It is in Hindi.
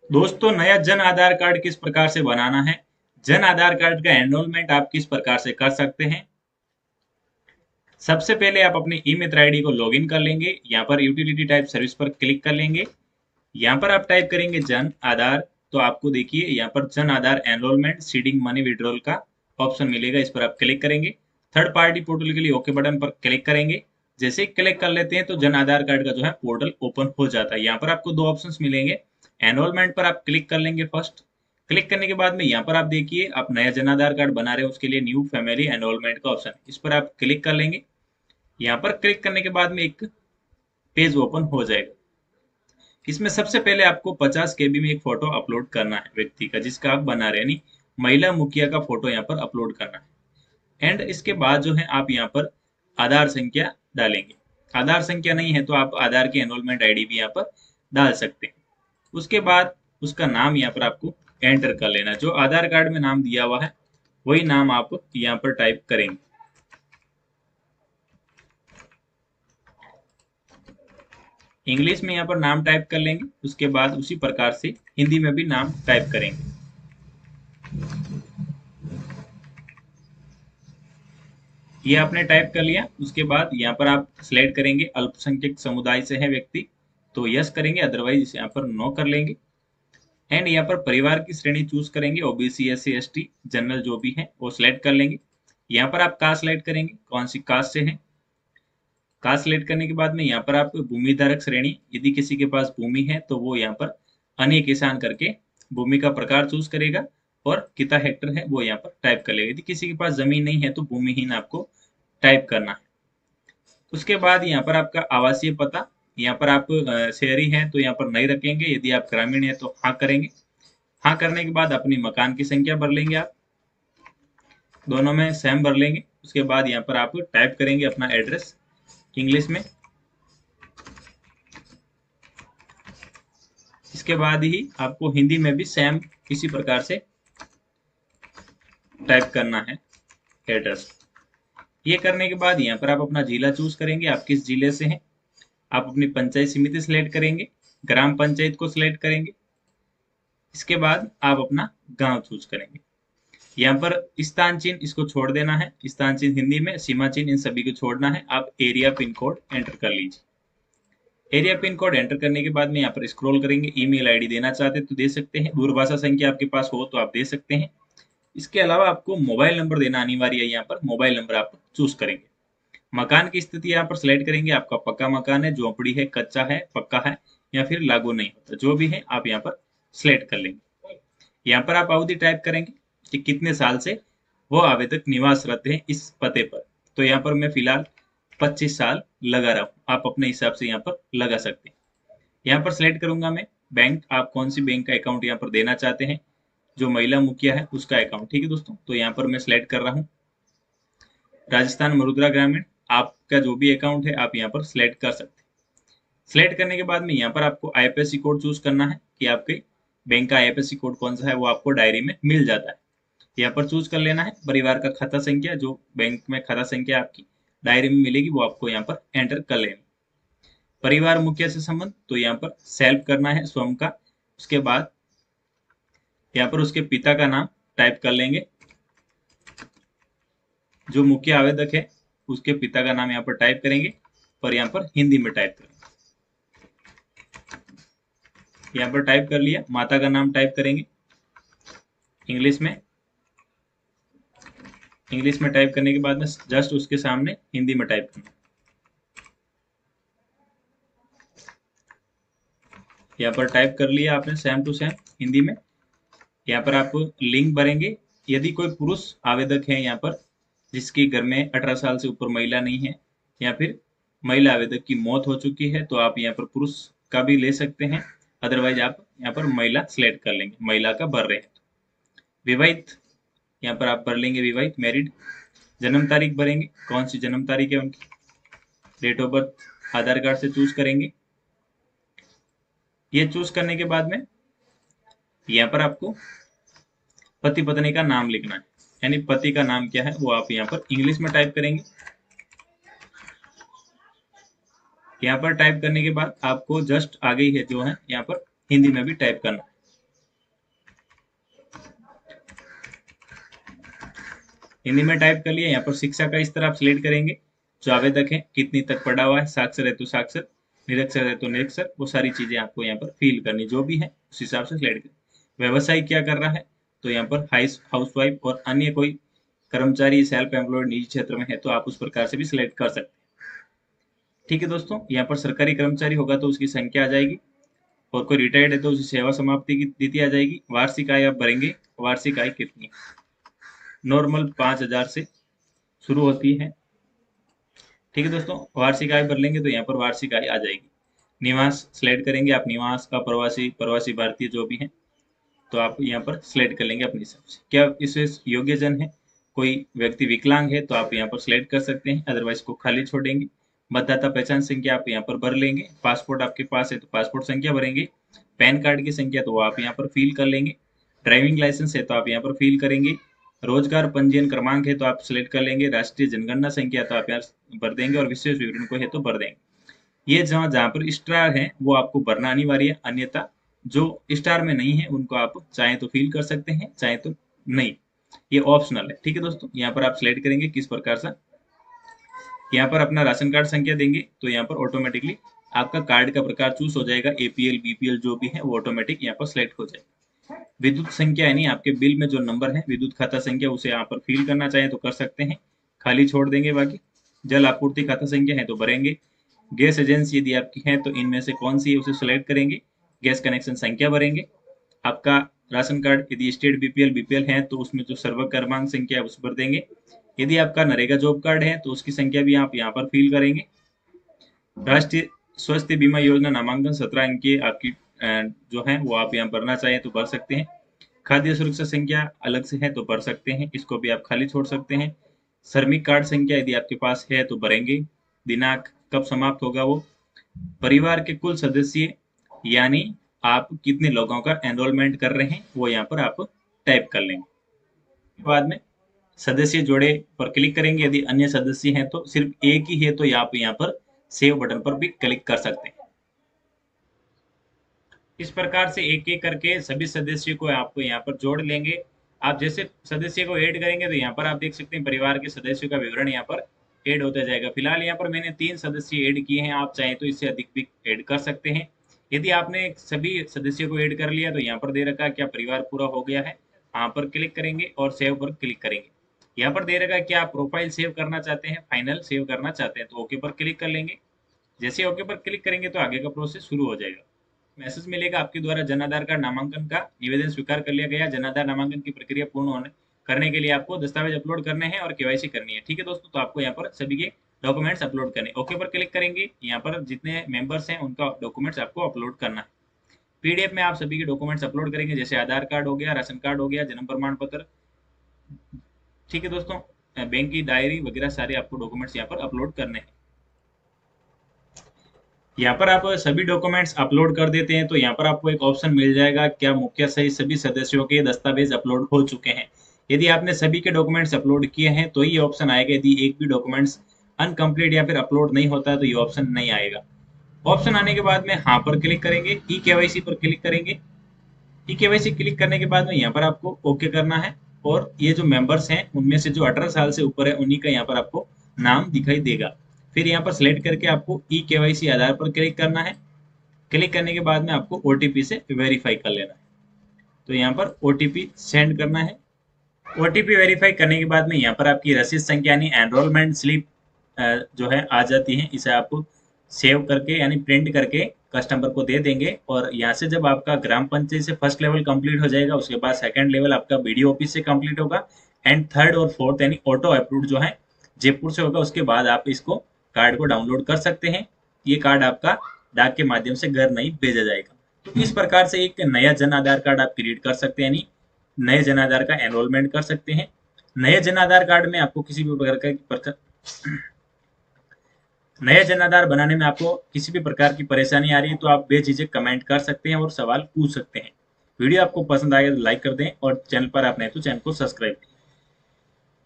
दोस्तों, नया जन आधार कार्ड किस प्रकार से बनाना है, जन आधार कार्ड का एनरोलमेंट आप किस प्रकार से कर सकते हैं। सबसे पहले आप अपनी ई मित्र आईडी को लॉगिन कर लेंगे। यहाँ पर यूटिलिटी टाइप सर्विस पर क्लिक कर लेंगे। यहाँ पर आप टाइप करेंगे जन आधार। तो आपको देखिए यहाँ पर Jan Aadhaar enrolment seeding money withdrawal का ऑप्शन मिलेगा, इस पर आप क्लिक करेंगे। थर्ड पार्टी पोर्टल के लिए ओके बटन पर क्लिक करेंगे। जैसे ही क्लिक कर लेते हैं तो जन आधार कार्ड का जो है पोर्टल ओपन हो जाता है। यहाँ पर आपको दो ऑप्शंस मिलेंगे। एनरोलमेंट पर आप क्लिक कर लेंगे फर्स्ट। क्लिक करने के बाद में यहाँ पर आप देखिए आप नया जन आधार कार्ड बना रहे हो, उसके लिए न्यू फैमिली एनरोलमेंट का ऑप्शन, इस पर आप क्लिक कर लेंगे। यहाँ पर क्लिक करने के बाद में एक पेज ओपन हो जाएगा। इसमें सबसे पहले आपको 50 KB में एक फोटो अपलोड करना है व्यक्ति का जिसका आप बना रहे हैं, यानी महिला मुखिया का फोटो यहाँ पर अपलोड करना है। एंड इसके बाद जो है आप यहाँ पर आधार संख्या डालेंगे। आधार संख्या नहीं है तो आप आधार की एनरोलमेंट आईडी भी यहाँ पर डाल सकते हैं। उसके बाद उसका नाम यहाँ पर आपको एंटर कर लेना है। जो आधार कार्ड में नाम दिया हुआ है वही नाम आप यहाँ पर टाइप करेंगे। इंग्लिश में यहाँ पर नाम टाइप कर लेंगे, उसके बाद उसी प्रकार से हिंदी में भी नाम टाइप करेंगे। ये आपने टाइप कर लिया। उसके बाद यहाँ पर आप सिलेक्ट करेंगे अल्पसंख्यक समुदाय से है व्यक्ति तो यस करेंगे, अदरवाइज यहाँ पर नो कर लेंगे। एंड यहाँ पर परिवार की श्रेणी चूज करेंगे, OBC S C S T general जो भी है वो सिलेक्ट कर लेंगे। यहाँ पर आप कास्ट सिलेक्ट करेंगे, कौन सी कास्ट से है। कास्ट सिलेक्ट करने के बाद में यहाँ पर आप भूमि धारक श्रेणी, यदि किसी के पास भूमि है तो वो यहाँ पर अन्य किसान करके भूमि का प्रकार चूज करेगा और कितना हेक्टर है वो यहाँ पर टाइप कर लेगा। यदि किसी के पास जमीन नहीं है तो भूमिहीन आपको टाइप करना है। उसके बाद यहाँ पर आपका आवासीय पता, यहाँ पर आप शहरी हैं तो यहाँ पर नहीं रखेंगे, यदि आप ग्रामीण हैं तो हाँ करेंगे। हाँ करने के बाद अपनी मकान की संख्या भर लेंगे आप, दोनों में सेम भर लेंगे। उसके बाद यहाँ पर आप टाइप करेंगे अपना एड्रेस इंग्लिश में। इसके बाद ही आपको हिंदी में भी सेम इसी प्रकार से टाइप करना है एड्रेस। ये करने के बाद यहाँ पर आप अपना जिला चूज करेंगे, आप किस जिले से हैं। आप अपनी पंचायत समिति सिलेक्ट करेंगे, ग्राम पंचायत को सिलेक्ट करेंगे। इसके बाद आप अपना गांव चूज करेंगे। यहाँ पर स्थान चिन्ह इसको छोड़ देना है, स्थान चिन्ह हिंदी में, सीमा चिन्ह इन सभी को छोड़ना है। आप एरिया पिन कोड एंटर कर लीजिए। एरिया पिन कोड एंटर करने के बाद में यहाँ पर स्क्रॉल करेंगे। ईमेल आईडी देना चाहते तो दे सकते हैं, दूरभाषा संख्या आपके पास हो तो आप दे सकते हैं। इसके अलावा आपको मोबाइल नंबर देना अनिवार्य है। यहाँ पर मोबाइल नंबर आप चूज करेंगे। मकान की स्थिति यहाँ पर सिलेक्ट करेंगे, आपका पक्का मकान है, झोपड़ी है, कच्चा है, पक्का है या फिर लागू नहीं होता, जो भी है आप यहाँ पर सिलेक्ट कर लेंगे। यहाँ पर आप अवधि टाइप करेंगे कि कितने साल से वो आवेदक निवासरत है इस पते पर। तो यहाँ पर मैं फिलहाल 25 साल लगा रहा हूँ, आप अपने हिसाब से यहाँ पर लगा सकते हैं। यहाँ पर सिलेक्ट करूंगा मैं बैंक, आप कौन सी बैंक का अकाउंट यहाँ पर देना चाहते हैं। जो महिला मुखिया है उसका अकाउंट, ठीक है दोस्तों। तो यहाँ पर मैं सिलेक्ट कर रहा हूँ राजस्थान मरुद्रा ग्रामीण। आपका जो भी अकाउंट है आप यहाँ पर सिलेक्ट कर सकते हैं। सिलेक्ट करने के बाद में यहाँ पर आपको आईएफएससी कोड चूज करना है कि आपके बैंक का आईएफएससी कोड कौन सा है, वो आपको डायरी में मिल जाता है। यहाँ पर चूज कर लेना है परिवार का खाता संख्या, जो बैंक में खाता संख्या आपकी डायरी में मिलेगी वो आपको यहाँ पर एंटर कर लेना। परिवार मुखिया से संबंध तो यहाँ पर सेल्फ करना है स्वयं का। उसके बाद यहाँ पर उसके पिता का नाम टाइप कर लेंगे, जो मुख्य आवेदक है उसके पिता का नाम यहाँ पर टाइप करेंगे और यहाँ पर हिंदी में टाइप करेंगे। यहाँ पर टाइप कर लिया, माता का नाम टाइप करेंगे इंग्लिश में। इंग्लिश में टाइप करने के बाद में जस्ट उसके सामने हिंदी में टाइप करना। यहाँ पर टाइप कर लिया आपने सेम टू सेम हिंदी में। यहाँ पर आप लिंग भरेंगे। यदि कोई पुरुष आवेदक है यहाँ पर जिसके घर में 18 साल से ऊपर महिला नहीं है, या फिर महिला आवेदक की मौत हो चुकी है तो आप यहाँ पर पुरुष का भी ले सकते हैं, अदरवाइज आप यहाँ पर महिला सिलेक्ट कर लेंगे, महिला का भर रहे हैं। विवाहित यहाँ पर आप भर लेंगे विवाहित, मैरिड। जन्म तारीख भरेंगे, कौन सी जन्म तारीख है उनकी। Date of birth Aadhaar card से चूज करेंगे। ये चूज करने के बाद में यहाँ पर आपको पति पत्नी का नाम लिखना है, यानी पति का नाम क्या है वो आप यहाँ पर इंग्लिश में टाइप करेंगे। यहाँ पर टाइप करने के बाद आपको जस्ट आगे ही है जो है यहाँ पर हिंदी में भी टाइप करना है। हिंदी में टाइप कर लिया। यहाँ पर शिक्षा का स्तर आप सिलेक्ट करेंगे, जो आवेदक है कितनी तक पढ़ा हुआ है, साक्षर है तो साक्षर, निरक्षर है तो निरक्षर, वो सारी चीजें आपको यहाँ पर फिल करनी, जो भी है उस हिसाब से सिलेक्ट करें। व्यवसाय क्या कर रहा है, तो यहाँ पर हाउसवाइफ और अन्य कोई कर्मचारी सेल्फ एम्प्लॉयड निजी क्षेत्र में है तो आप उस प्रकार से भी सिलेक्ट कर सकते हैं। ठीक है दोस्तों, यहाँ पर सरकारी कर्मचारी होगा तो उसकी संख्या आ जाएगी, और कोई रिटायर्ड है तो उसे सेवा समाप्ति की तिथि आ जाएगी। वार्षिक आय आप भरेंगे, वार्षिक आय कितनी, नॉर्मल 5,000 से शुरू होती है। ठीक है दोस्तों, वार्षिक आय भर लेंगे तो यहाँ पर वार्षिक आय आ जाएगी। निवास सिलेक्ट करेंगे आप, निवास का प्रवासी प्रवासी भारतीय जो भी है तो आप यहाँ पर सिलेक्ट कर लेंगे अपने हिसाब से। क्या इससे योग्य जन है, कोई व्यक्ति विकलांग है तो आप यहाँ पर सिलेक्ट कर सकते हैं, अदरवाइज को खाली छोड़ेंगे। मतदाता पहचान संख्या आप यहाँ पर भर लेंगे, पासपोर्ट आपके पास है तो पासपोर्ट संख्या भरेंगे, पैन कार्ड की संख्या तो वो आप यहाँ पर फिल कर लेंगे, ड्राइविंग लाइसेंस है तो आप यहाँ पर फिल करेंगे, रोजगार पंजीयन क्रमांक है तो आप सिलेक्ट कर लेंगे, राष्ट्रीय जनगणना संख्या तो आप यहाँ भर देंगे, और विशेष विवरण को है तो भर देंगे। ये जहाँ जहाँ पर स्टार है वो आपको भरना अनिवार्य है, अन्यथा जो स्टार में नहीं है उनको आप चाहे तो फिल कर सकते हैं, चाहे तो नहीं, ये ऑप्शनल है। ठीक है दोस्तों, यहाँ पर आप सिलेक्ट करेंगे किस प्रकार से, यहाँ पर अपना राशन कार्ड संख्या देंगे तो यहाँ पर ऑटोमेटिकली आपका कार्ड का प्रकार चूज हो जाएगा, एपीएल बीपीएल जो भी है वो ऑटोमेटिक यहाँ पर सिलेक्ट हो जाएगा। विद्युत संख्या यानी आपके बिल में जो नंबर है विद्युत खाता संख्या उसे यहाँ पर फिल करना चाहे तो कर सकते हैं, खाली छोड़ देंगे बाकी। जल आपूर्ति खाता संख्या है तो भरेंगे। गैस एजेंसी यदि आपकी है तो इनमें से कौन सी है उसे सिलेक्ट करेंगे, गैस कनेक्शन संख्या भरेंगे। आपका राशन कार्ड यदि स्टेट बीपीएल बीपीएल है तो उसमें जो सर्व क्रमांक संख्या है उस भर देंगे। यदि आपका नरेगा जॉब कार्ड है तो उसकी संख्या भी आप यहाँ पर फिल करेंगे। राष्ट्रीय स्वास्थ्य बीमा योजना नामांकन 17 अंक की आपकी जो है वो आप यहाँ भरना चाहें तो भर सकते हैं। खाद्य सुरक्षा संख्या अलग से है तो भर सकते हैं, इसको भी आप खाली छोड़ सकते हैं। श्रमिक कार्ड संख्या यदि आपके पास है तो भरेंगे। दिनांक कब समाप्त होगा वो, परिवार के कुल सदस्य यानी आप कितने लोगों का एनरोलमेंट कर रहे हैं वो यहाँ पर आप टाइप कर लेंगे। बाद में सदस्य जोड़े पर क्लिक करेंगे, यदि अन्य सदस्य हैं तो सिर्फ एक ही है तो आप यहाँ पर सेव बटन पर भी क्लिक कर सकते हैं। इस प्रकार से एक एक करके सभी सदस्यों को आपको यहाँ पर जोड़ लेंगे। आप जैसे सदस्य को ऐड करेंगे तो यहाँ पर आप देख सकते हैं परिवार के सदस्यों का विवरण यहाँ पर ऐड होता जाएगा। फिलहाल यहाँ पर मैंने 3 सदस्य ऐड किए हैं, आप चाहें तो इससे अधिक भी ऐड कर सकते हैं। यदि आपने सभी सदस्यों को ऐड कर लिया तो यहाँ पर दे रखा है क्या परिवार पूरा हो गया है, यहाँ पर क्लिक करेंगे और सेव पर क्लिक करेंगे। यहाँ पर दे रखा है क्या आप प्रोफाइल सेव करना चाहते हैं, फाइनल सेव करना चाहते हैं तो ओके पर क्लिक कर लेंगे। जैसे ओके पर क्लिक करेंगे तो आगे का प्रोसेस शुरू हो जाएगा। मैसेज मिलेगा आपके द्वारा जन आधार कार्ड नामांकन का निवेदन स्वीकार कर लिया गया। जन आधार नामांकन की प्रक्रिया पूर्ण होने करने के लिए आपको दस्तावेज अपलोड करने हैं और केवाईसी करनी है। ठीक है दोस्तों, तो आपको यहाँ पर सभी के डॉक्यूमेंट्स अपलोड करने, ओके पर क्लिक करेंगे। यहाँ पर जितने मेंबर्स हैं उनका डॉक्यूमेंट्स आपको अपलोड करना है। पीडीएफ में आप सभी के डॉक्यूमेंट्स अपलोड करेंगे, जैसे आधार कार्ड हो गया, राशन कार्ड हो गया, जन्म प्रमाण पत्र। ठीक है दोस्तों, बैंक की डायरी वगैरह सारे आपको डॉक्यूमेंट्स यहाँ पर अपलोड करने हैं। यहाँ पर आप सभी डॉक्यूमेंट्स अपलोड कर देते हैं तो यहाँ पर आपको एक ऑप्शन मिल जाएगा, क्या मुखिया सहित सभी सदस्यों के दस्तावेज अपलोड हो चुके हैं। यदि आपने सभी के डॉक्यूमेंट्स अपलोड किए हैं तो ये ऑप्शन आएगा। यदि एक भी डॉक्यूमेंट्स अनकम्प्लीट या फिर अपलोड नहीं होता है तो ये ऑप्शन नहीं आएगा। ऑप्शन आने के बाद में हाँ पर क्लिक करेंगे, ई केवाईसी पर क्लिक करेंगे। ई केवाईसी क्लिक करने के बाद में यहाँ पर आपको ओके करना है, और ये जो मेंबर्स हैं उनमें से जो 18 साल से ऊपर है उन्हीं का यहाँ पर आपको नाम दिखाई देगा। फिर यहाँ पर सिलेक्ट करके आपको ई केवाईसी आधार पर क्लिक करना है। क्लिक करने के बाद में आपको ओटीपी से वेरीफाई कर लेना है। तो यहाँ पर ओटीपी सेंड करना है। ओटीपी वेरीफाई करने के बाद में यहाँ पर आपकी रसीद संख्या यानी एनरोलमेंट स्लिप जो है आ जाती है। इसे आप सेव करके यानी प्रिंट करके कस्टमर को दे देंगे, और यहाँ से जब आपका ग्राम पंचायत से फर्स्ट लेवल कंप्लीट हो जाएगा उसके बाद सेकंड लेवल आपका बीडीओ ऑफिस से कंप्लीट होगा, एंड थर्ड और फोर्थ यानी ऑटो अप्रूव्ड जो है जयपुर से होगा। उसके बाद आप इसको कार्ड को डाउनलोड कर सकते हैं। ये कार्ड आपका डाक के माध्यम से घर नहीं भेजा जाएगा। तो इस प्रकार से एक नया जन आधार कार्ड आप क्रिएट कर सकते हैं, यानी नए जन आधार का एनरोलमेंट कर सकते हैं। नए जन आधार कार्ड में आपको किसी भी प्रकार नया जन आधार बनाने में आपको किसी भी प्रकार की परेशानी आ रही है तो आप बेझिझक कमेंट कर सकते हैं और सवाल पूछ सकते हैं। वीडियो आपको पसंद आएगा तो लाइक कर दें, और चैनल पर आप नए तो चैनल को सब्सक्राइब करें।